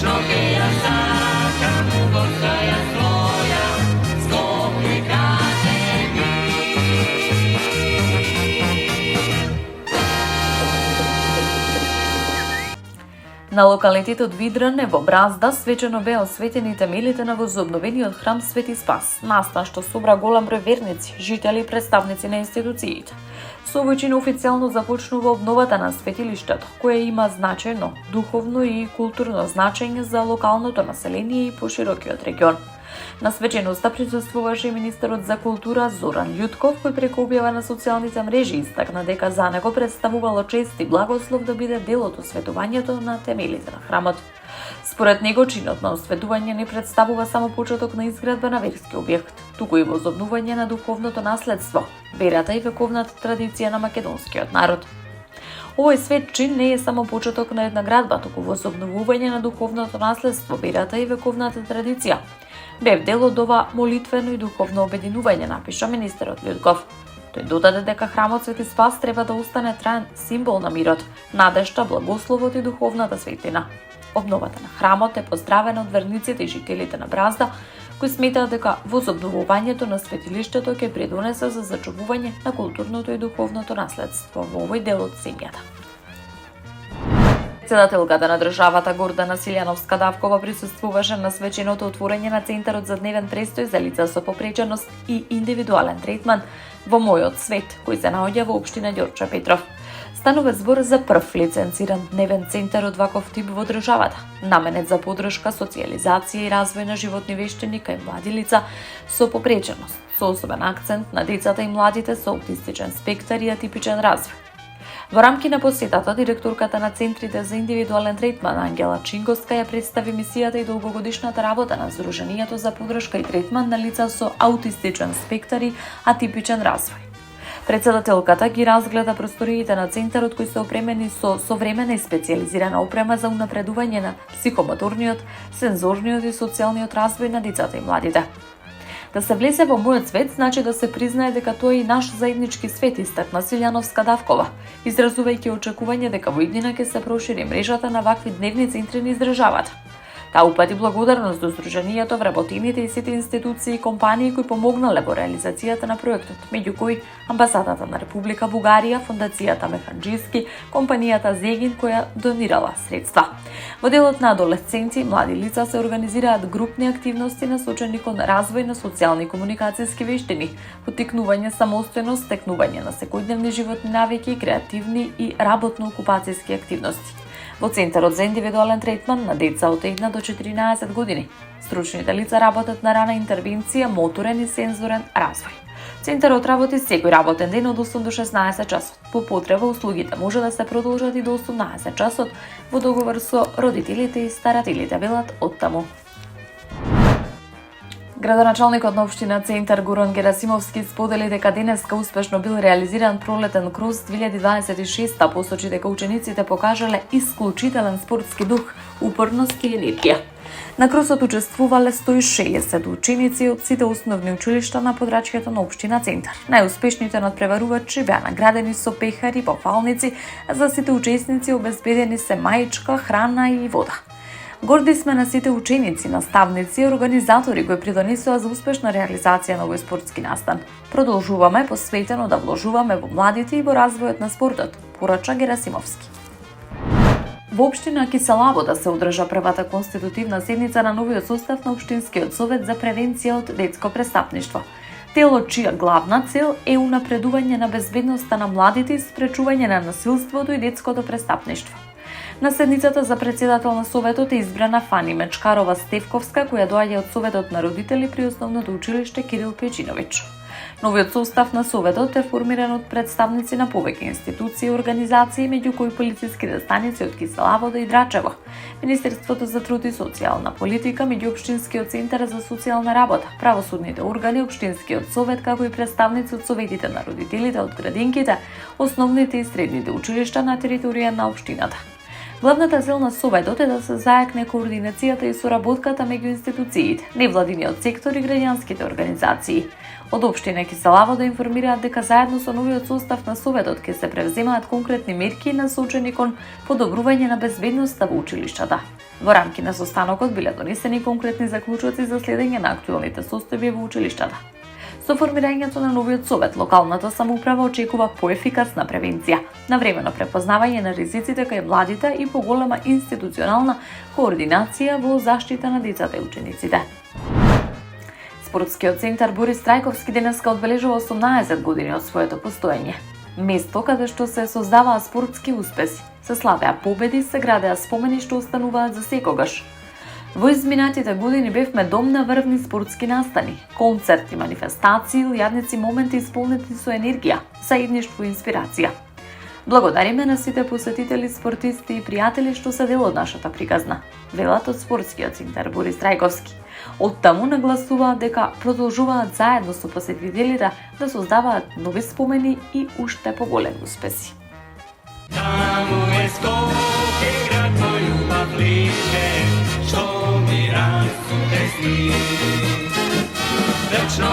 Вечно ќе ја сакам, убавка ја твоја, скопи кажи ми. На локалитетот Видране во Бразда свечено беа осветени темелите на возобновениот храм Свети Спас, настан што собра голем број верници, жители и представници на институциите. Со овој чин официјално започнува обновата на светилиштето, кое има значајно духовно и културно значење за локалното население и поширокиот регион. На свеченоста присуствуваше и министерот за култура Зоран Љутков, кој преку објава на социјалните мрежи истакна дека за него представувало чест и благослов да биде дел од осветувањето на темелите на храмот. Според него, чинот на осветување не представува само почеток на изградба на верски објект, туку и возобнување на духовното наследство, верата и вековната традиција на македонскиот народ. Овој свет чин не е само почеток на една градба, туку возобновување на духовното наследство, верата и вековната традиција. Бев дел од ова молитвено и духовно обединување, напиша министерот Љутков. Тој додаде дека храмот Свети Спас треба да остане траен символ на мирот, надежта, благословот и духовната светлина. Обновата на храмот е поздравена од верниците и жителите на Бразда, кои сметаат дека возобновувањето на светилиштето ќе придонесе за зачувување на културното и духовното наследство во овој дел од земјата. Председателката на државата Гордана Силјановска-Давкова присуствуваше на свеченото отворање на Центарот за дневен престој за лица со попреченост и индивидуален третман во Мојот свет, кој се наоѓа во општина Ѓорче Петров. Станува збор за прв лиценциран дневен центар од ваков тип во државата, наменет за подршка, социјализација и развој на животни вештини кај млади лица со попреченост, со особен акцент на децата и младите со аутистичен спектар и атипичен развој. Во рамки на посетата, директорката на Центрите за индивидуален третман Ангела Чингоска ја представи мисијата и долгогодишната работа на Сдруженијето за подршка и третман на лица со аутистичен спектар и атипичен развој. Председателката ги разгледа просториите на центарот кои се опремени со современа и специјализирана опрема за унапредување на психомоторниот, сензорниот и социјалниот развој на децата и младите. Да се влезе во мојот свет значи да се признае дека тоа е и наш заеднички свет, истакна Силјановска-Давкова, изразувајќи очекување дека во иднина ќе се прошири мрежата на вакви дневни центри низ државата. Таа упати благодарност до Сдруженијето, вработените и сите институции и компании кои помогнале во реализацијата на проектот, меѓу кои Амбасадата на Република Бугарија, Фондацијата Механџиски, компанијата Зегин која донирала средства. Во делот на адолесценти и млади лица се организираат групни активности насочени кон развој на социјални комуникацијски вештини, поттикнување самостојност, стекнување на секојдневни животни навики, креативни и работно-окупацијски активности. Во Центарот за индивидуален третман на деца од 1 до 14 години, стручните лица работат на рана интервенција, моторен и сензорен развој. Центарот работи секој работен ден од 8 до 16 часот. По потреба услугите може да се продолжат и до 18 часот во договор со родителите и старателите, велат оттаму. Градоначалникот на општина Центар Горан Герасимовски сподели дека денеска успешно бил реализиран пролетен круз 2026, посочи дека учениците покажале исклучителен спортски дух, упорност и енергија. На крузот учествувале 160 ученици од сите основни училишта на подрачјето на општина Центар. Најуспешните надпреварувачи беа наградени со пехари, пофалници, а за сите учесници обезбедени се маичка, храна и вода. Горди сме на сите ученици, наставници и организатори кои придонесоа за успешна реализација на овој спортски настан. Продолжуваме посветено да вложуваме во младите и во развојот на спортот, порача Герасимовски. Во општина Киселавода се одржа првата конститутивна седница на новиот состав на Општинскиот совет за превенција од детско престапништво. Тело чија главна цел е унапредување на безбедноста на младите и спречување на насилството и детското престапништво. На седницата за председател на Советот е избрана Фани Мечкарова Стевковска, која доаѓа од Советот на родители при основното училиште Кирил Печинович. Новиот состав на Советот е формиран од представници на повеќе институции и организации, меѓу кои полициските станици од Киселавода и Драчево, Министерството за труд и социјална политика, Меѓуопштинскиот центар за социјална работа, правосудните органи, Општинскиот совет, како и представници од советите на родителите од градинките, основните и средните училишта на територија на општината. Главната цел на Советот е да се зајакне координацијата и соработката меѓу институциите, невладиниот сектор и граѓанските организации. Од општина Киселавода информираат дека заедно со новиот состав на Советот ќе се превземаат конкретни мерки насочени кон подобрување на безбедноста во училиштата. Во рамки на состанокот биле донесени конкретни заклучоци за следење на актуелните состојби во училиштата. Со формирањето на новиот совет, локалната самоуправа очекува поефикасна превенција, навремено препознавање на ризиците кај младите и поголема институционална координација во заштита на децата и учениците. Спортскиот центар Борис Трајковски денеска одбележува 18 години од своето постоење. Место каде што се создаваа спортски успеси, се славеа победи, се градеа спомени што остануваат за секогаш. Во изминатите години бевме дом на врвни спортски настани, концерти, манифестации, илјадници моменти исполнети со енергија, заедништво и инспирација. Благодариме на сите посетители, спортисти и пријатели што се дел од нашата приказна, велат од спортскиот центар Борис Трајковски. Од таму нагласуваат дека продолжуваат заедно со посетителите да создаваат нови спомени и уште поголеми успеси. Таму е Скопје, град мој љубав лише, што ми расте сни. Вечно